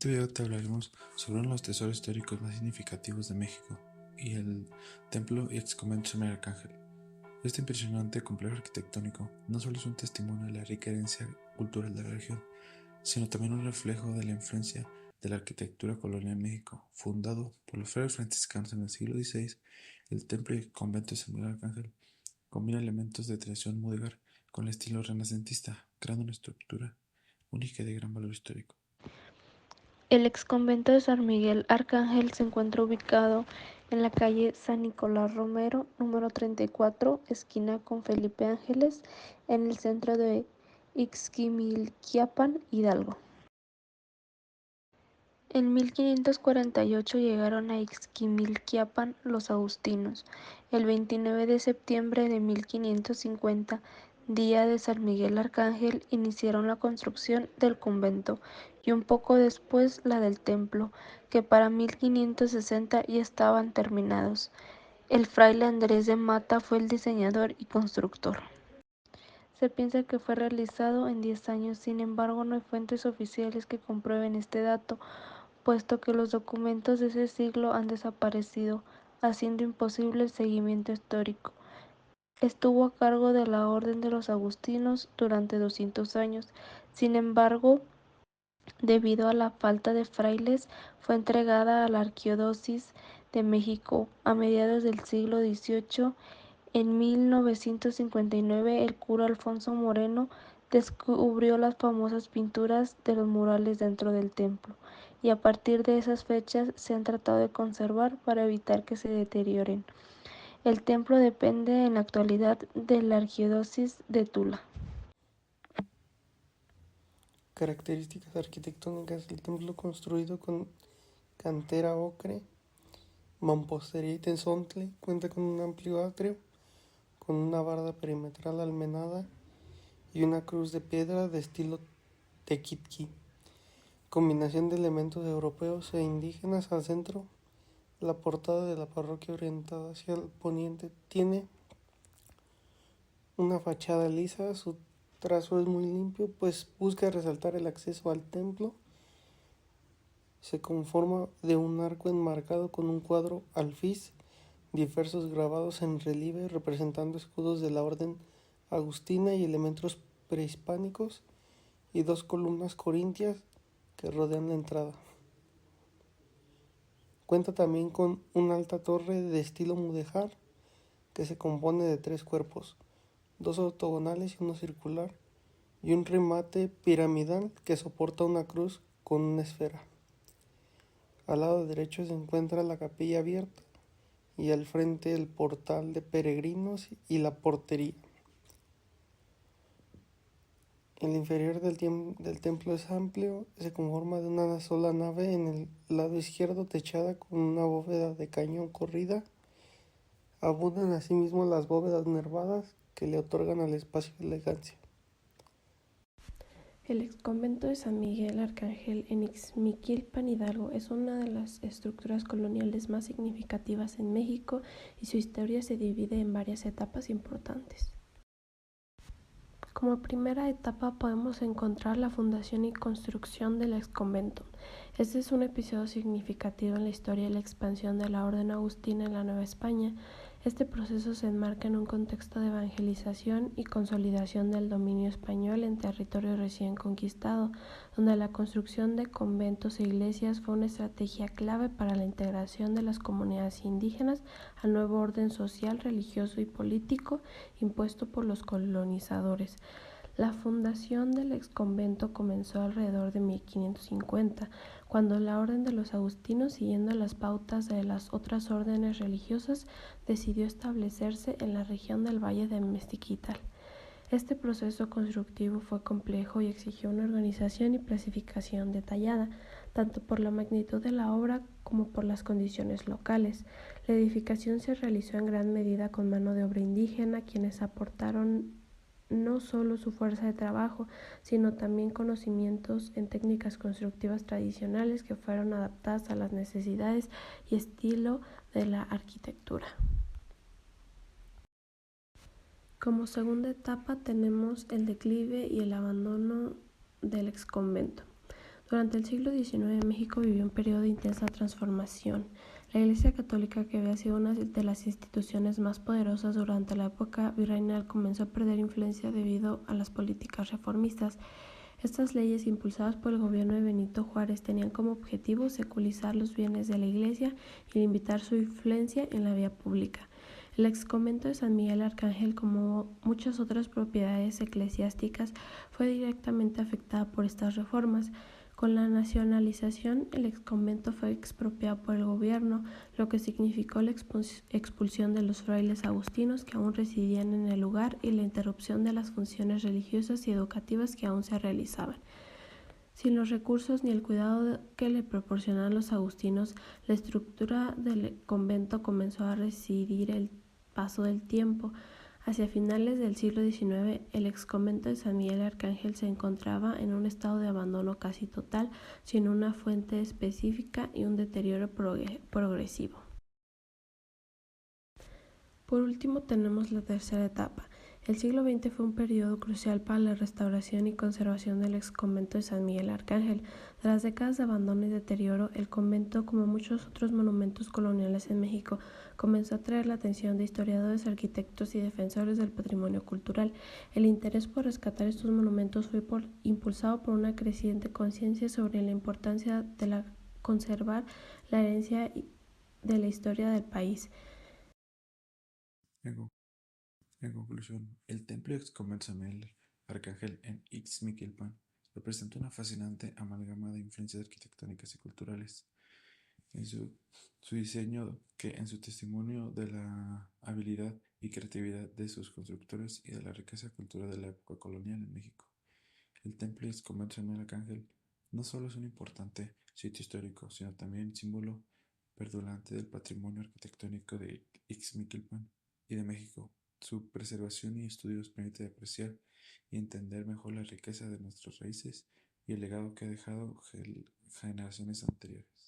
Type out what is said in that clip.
Este video te hablaremos sobre uno de los tesoros históricos más significativos de México y el templo y exconvento de San Miguel Arcángel. Este impresionante complejo arquitectónico no solo es un testimonio de la rica herencia cultural de la región, sino también un reflejo de la influencia de la arquitectura colonial en México. Fundado por los frailes franciscanos en el siglo XVI, el templo y convento de San Miguel Arcángel combina elementos de tradición mudéjar con el estilo renacentista, creando una estructura única y de gran valor histórico. El exconvento de San Miguel Arcángel se encuentra ubicado en la calle San Nicolás Romero, número 34, esquina con Felipe Ángeles, en el centro de Ixquimilquiapan, Hidalgo. En 1548 llegaron a Ixquimilquiapan los agustinos. El 29 de septiembre de 1550, día de San Miguel Arcángel, iniciaron la construcción del convento y un poco después la del templo, que para 1560 ya estaban terminados. El fraile Andrés de Mata fue el diseñador y constructor. Se piensa que fue realizado en 10 años, sin embargo no hay fuentes oficiales que comprueben este dato, puesto que los documentos de ese siglo han desaparecido, haciendo imposible el seguimiento histórico. Estuvo a cargo de la Orden de los Agustinos durante 200 años. Sin embargo, debido a la falta de frailes, fue entregada a la Arquidiócesis de México a mediados del siglo XVIII. En 1959, el cura Alfonso Moreno descubrió las famosas pinturas de los murales dentro del templo, y a partir de esas fechas se han tratado de conservar para evitar que se deterioren. El templo depende en la actualidad de la Arquidiócesis de Tula. Características arquitectónicas del templo: construido con cantera ocre, mampostería y tezontle, cuenta con un amplio atrio, con una barda perimetral almenada y una cruz de piedra de estilo tequitqui. Combinación de elementos europeos e indígenas al centro. La portada de la parroquia, orientada hacia el poniente, tiene una fachada lisa. Su trazo es muy limpio, pues busca resaltar el acceso al templo. Se conforma de un arco enmarcado con un cuadro alfiz, diversos grabados en relieve representando escudos de la orden agustina y elementos prehispánicos, y dos columnas corintias que rodean la entrada. Cuenta también con una alta torre de estilo mudéjar que se compone de 3 cuerpos, 2 octogonales y uno circular, y un remate piramidal que soporta una cruz con una esfera. Al lado derecho se encuentra la capilla abierta y al frente el portal de peregrinos y la portería. El interior del templo es amplio, se conforma de una sola nave en el lado izquierdo, techada con una bóveda de cañón corrida. Abundan asimismo las bóvedas nervadas que le otorgan al espacio elegancia. El exconvento de San Miguel Arcángel en Ixmiquilpan, Hidalgo, es una de las estructuras coloniales más significativas en México, y su historia se divide en varias etapas importantes. Como primera etapa podemos encontrar la fundación y construcción del exconvento. Este es un episodio significativo en la historia de la expansión de la Orden Agustina en la Nueva España. Este proceso se enmarca en un contexto de evangelización y consolidación del dominio español en territorio recién conquistado, donde la construcción de conventos e iglesias fue una estrategia clave para la integración de las comunidades indígenas al nuevo orden social, religioso y político impuesto por los colonizadores. La fundación del exconvento comenzó alrededor de 1550, cuando la Orden de los Agustinos, siguiendo las pautas de las otras órdenes religiosas, decidió establecerse en la región del Valle de Mezquital. Este proceso constructivo fue complejo y exigió una organización y planificación detallada, tanto por la magnitud de la obra como por las condiciones locales. La edificación se realizó en gran medida con mano de obra indígena, quienes aportaron no solo su fuerza de trabajo, sino también conocimientos en técnicas constructivas tradicionales que fueron adaptadas a las necesidades y estilo de la arquitectura. Como segunda etapa tenemos el declive y el abandono del exconvento. Durante el siglo XIX, México vivió un periodo de intensa transformación. La Iglesia Católica, que había sido una de las instituciones más poderosas durante la época virreinal, comenzó a perder influencia debido a las políticas reformistas. Estas leyes, impulsadas por el gobierno de Benito Juárez, tenían como objetivo seculizar los bienes de la Iglesia y limitar su influencia en la vía pública. El exconvento de San Miguel Arcángel, como muchas otras propiedades eclesiásticas, fue directamente afectada por estas reformas. Con la nacionalización, el exconvento fue expropiado por el gobierno, lo que significó la expulsión de los frailes agustinos que aún residían en el lugar y la interrupción de las funciones religiosas y educativas que aún se realizaban. Sin los recursos ni el cuidado que le proporcionaban los agustinos, la estructura del convento comenzó a residir el paso del tiempo. Hacia finales del siglo XIX, el exconvento de San Miguel Arcángel se encontraba en un estado de abandono casi total, sin una fuente específica y un deterioro progresivo. Por último, tenemos la tercera etapa. El siglo XX fue un periodo crucial para la restauración y conservación del exconvento de San Miguel Arcángel. Tras décadas de abandono y deterioro, el convento, como muchos otros monumentos coloniales en México, comenzó a atraer la atención de historiadores, arquitectos y defensores del patrimonio cultural. El interés por rescatar estos monumentos fue impulsado por una creciente conciencia sobre la importancia de conservar la herencia de la historia del país. En conclusión, el templo ex-convento San Miguel Arcángel en Ixmiquilpan representa una fascinante amalgama de influencias arquitectónicas y culturales. En su diseño, que en su testimonio de la habilidad y creatividad de sus constructores y de la riqueza cultural de la época colonial en México. El templo ex-convento San Miguel Arcángel no solo es un importante sitio histórico, sino también símbolo perdurante del patrimonio arquitectónico de Ixmiquilpan y de México. Su preservación y estudio nos permite apreciar y entender mejor la riqueza de nuestras raíces y el legado que ha dejado generaciones anteriores.